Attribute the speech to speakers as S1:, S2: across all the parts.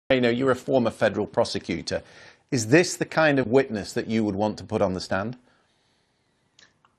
S1: Moreno, you're a former federal prosecutor. Is this the kind of witness that you would want to put on the stand?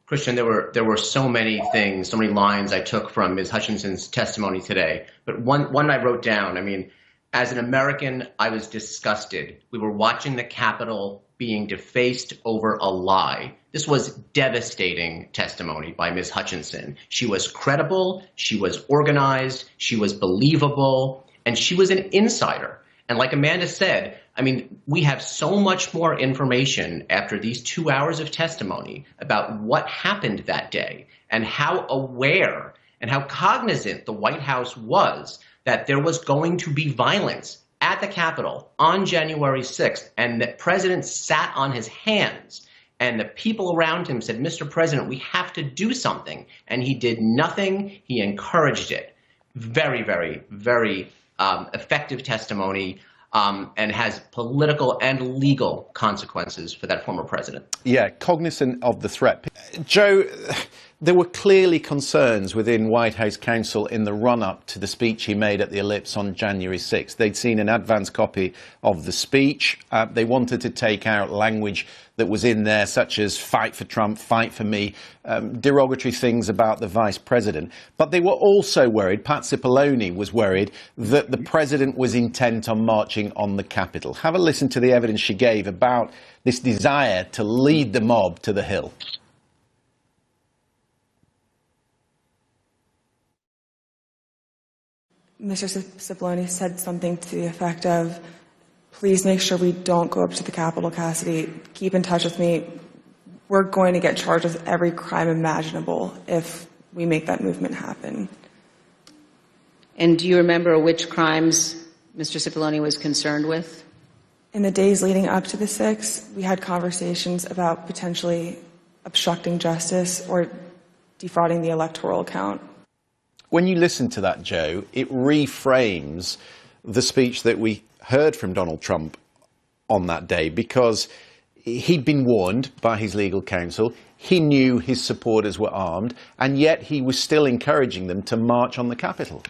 S2: Christian, there were so many things, so many lines I took from Ms. Hutchinson's testimony today. But one I wrote down. I mean, as an American, I was disgusted. We were watching the Capitol being defaced over a lie. This was devastating testimony by Ms. Hutchinson. She was credible, she was organized, she was believable, and she was an insider. And like Amanda said, I mean, we have so much more information after these 2 hours of testimony about what happened that day and how aware and how cognizant the White House was that there was going to be violence at the Capitol on January 6th, and the president sat on his hands. And the people around him said, Mr. President, we have to do something. And he did nothing. He encouraged it. Very, very, very effective testimony, and has political and legal consequences for that former president.
S1: Yeah, cognizant of the threat. Joe, there were clearly concerns within White House counsel in the run-up to the speech he made at the Ellipse on January 6th. They'd seen an advance copy of the speech. They wanted to take out language that was in there, such as fight for Trump, fight for me, derogatory things about the vice president. But they were also worried, Pat Cipollone was worried, that the president was intent on marching on the Capitol. Have a listen to the evidence she gave about this desire to lead the mob to the Hill.
S3: Mr. Cipollone said something to the effect of, please make sure we don't go up to the Capitol, Cassidy. Keep in touch with me. We're going to get charged with every crime imaginable if we make that movement happen.
S4: And do you remember which crimes Mr. Cipollone was concerned with?
S3: In the days leading up to the 6th, we had conversations about potentially obstructing justice or defrauding the electoral count.
S1: When you listen to that, Joe, it reframes the speech that we heard from Donald Trump on that day, because he'd been warned by his legal counsel. He knew his supporters were armed, and yet he was still encouraging them to march on the Capitol.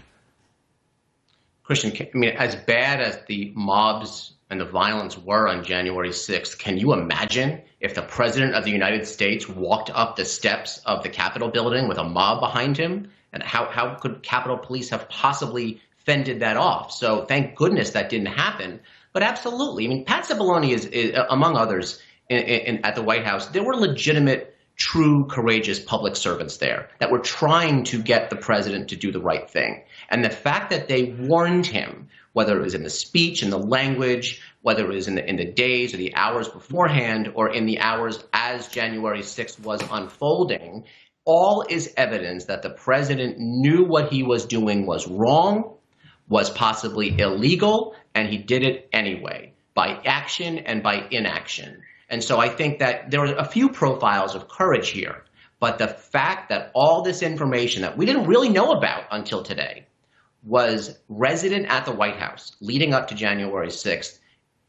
S2: Christian, I mean, as bad as the mobs and the violence were on January 6th, can you imagine if the President of the United States walked up the steps of the Capitol building with a mob behind him? And how could Capitol Police have possibly fended that off? So thank goodness that didn't happen. But absolutely, I mean, Pat Cipollone is among others, at the White House. There were legitimate, true, courageous public servants there that were trying to get the president to do the right thing. And the fact that they warned him, whether it was in the speech, in the language, whether it was in the days or the hours beforehand, or in the hours as January 6th was unfolding, all is evidence that the president knew what he was doing was wrong, was possibly illegal, and he did it anyway, by action and by inaction. And so I think that there are a few profiles of courage here, but the fact that all this information that we didn't really know about until today was resident at the White House leading up to January 6th,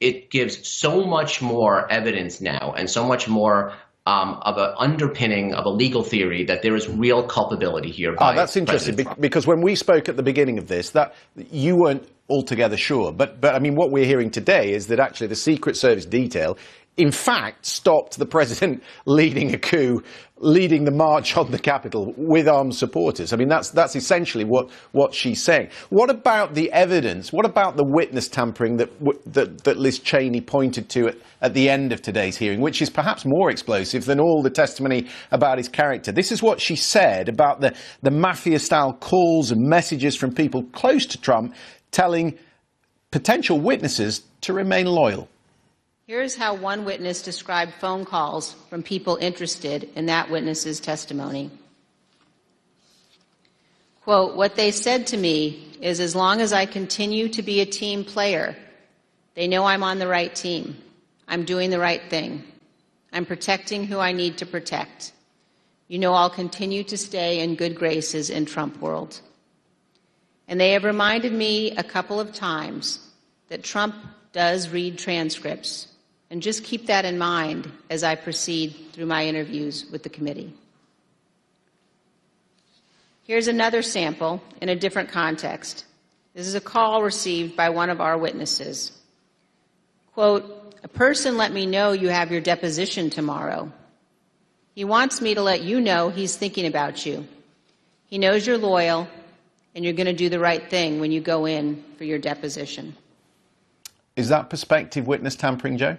S2: it gives so much more evidence now and so much more of an underpinning of a legal theory that there is real culpability here.
S1: That's interesting, because when we spoke at the beginning of this, that you weren't altogether sure. But I mean, what we're hearing today is that actually the Secret Service detail, in fact, stopped the president leading a coup, leading the march on the Capitol with armed supporters. I mean, that's essentially what she's saying. What about the evidence? What about the witness tampering that Liz Cheney pointed to at the end of today's hearing, which is perhaps more explosive than all the testimony about his character? This is what she said about the mafia-style calls and messages from people close to Trump telling potential witnesses to remain loyal.
S4: Here's how one witness described phone calls from people interested in that witness's testimony. Quote, "What they said to me is, as long as I continue to be a team player, they know I'm on the right team. I'm doing the right thing. I'm protecting who I need to protect. You know I'll continue to stay in good graces in Trump world. And they have reminded me a couple of times that Trump does read transcripts. And just keep that in mind as I proceed through my interviews with the committee." Here's another sample in a different context. This is a call received by one of our witnesses. Quote, "A person let me know you have your deposition tomorrow. He wants me to let you know he's thinking about you. He knows you're loyal and you're going to do the right thing when you go in for your deposition."
S1: Is that prospective witness tampering, Joe?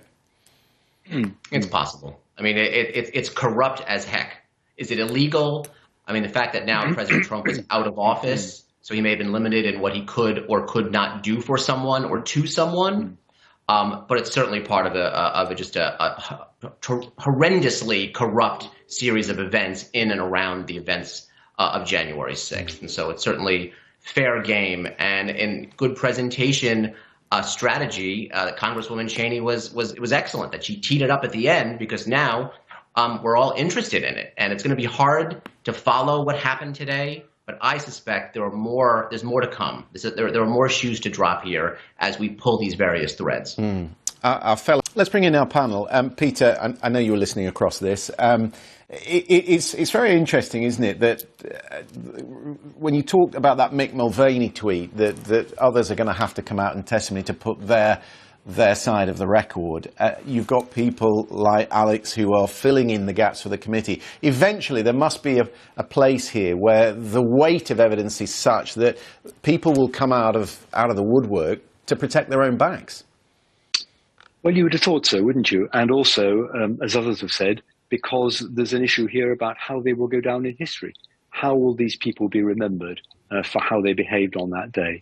S2: It's possible. I mean, it's corrupt as heck. Is it illegal? I mean, the fact that now President Trump is out of office, so he may have been limited in what he could or could not do for someone or to someone. But it's certainly part of a horrendously corrupt series of events in and around the events of January 6th. And so it's certainly fair game. And in good presentation strategy, Congresswoman Cheney was excellent, that she teed it up at the end, because now we're all interested in it. And it's going to be hard to follow what happened today. But I suspect there's more to come. There are more shoes to drop here as we pull these various threads.
S1: Let's bring in our panel. Peter, I know you were listening across this. It's very interesting, isn't it, that when you talk about that Mick Mulvaney tweet, that others are going to have to come out and testimony to put their side of the record. You've got people like Alex who are filling in the gaps for the committee. Eventually, there must be a place here where the weight of evidence is such that people will come out of the woodwork to protect their own backs.
S5: Well, you would have thought so, wouldn't you? And also, as others have said, because there's an issue here about how they will go down in history. How will these people be remembered for how they behaved on that day?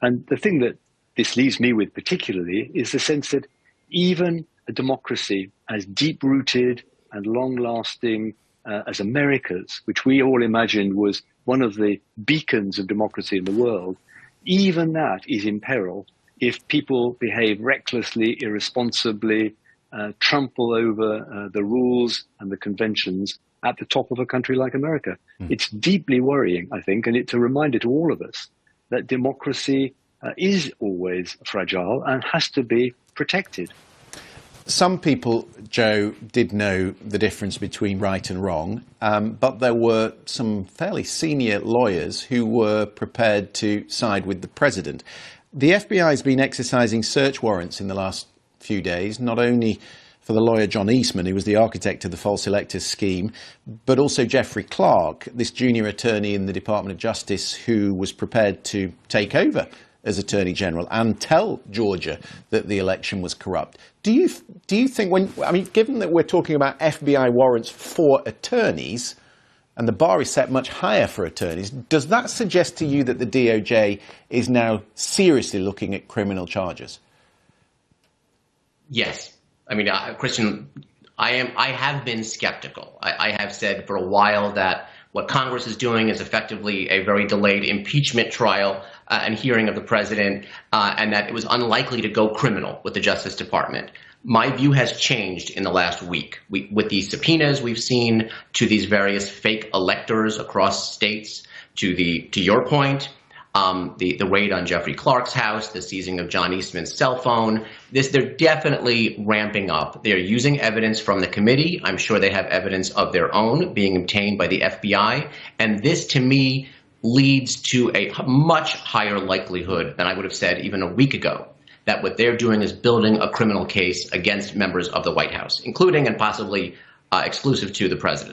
S5: And the thing that this leaves me with particularly is the sense that even a democracy as deep-rooted and long-lasting as America's, which we all imagined was one of the beacons of democracy in the world, even that is in peril if people behave recklessly, irresponsibly, trample over the rules and the conventions at the top of a country like America. It's deeply worrying, I think, and it's a reminder to all of us that democracy is always fragile and has to be protected.
S1: Some people, Joe, did know the difference between right and wrong, but there were some fairly senior lawyers who were prepared to side with the president. The FBI has been exercising search warrants in the last few days, not only for the lawyer John Eastman, who was the architect of the false electors scheme, but also Jeffrey Clark, this junior attorney in the Department of Justice who was prepared to take over as Attorney General and tell Georgia that the election was corrupt. Do you think, given that we're talking about FBI warrants for attorneys, and the bar is set much higher for attorneys, does that suggest to you that the DOJ is now seriously looking at criminal charges?
S2: Yes. I mean, Christian, I have been skeptical. I have said for a while that what Congress is doing is effectively a very delayed impeachment trial and hearing of the president, and that it was unlikely to go criminal with the Justice Department. My view has changed in the last week. With these subpoenas we've seen to these various fake electors across states, to your point, the raid on Jeffrey Clark's house, the seizing of John Eastman's cell phone. They're definitely ramping up. They're using evidence from the committee. I'm sure they have evidence of their own being obtained by the FBI. And this, to me, leads to a much higher likelihood than I would have said even a week ago, that what they're doing is building a criminal case against members of the White House, including and possibly exclusive to the president.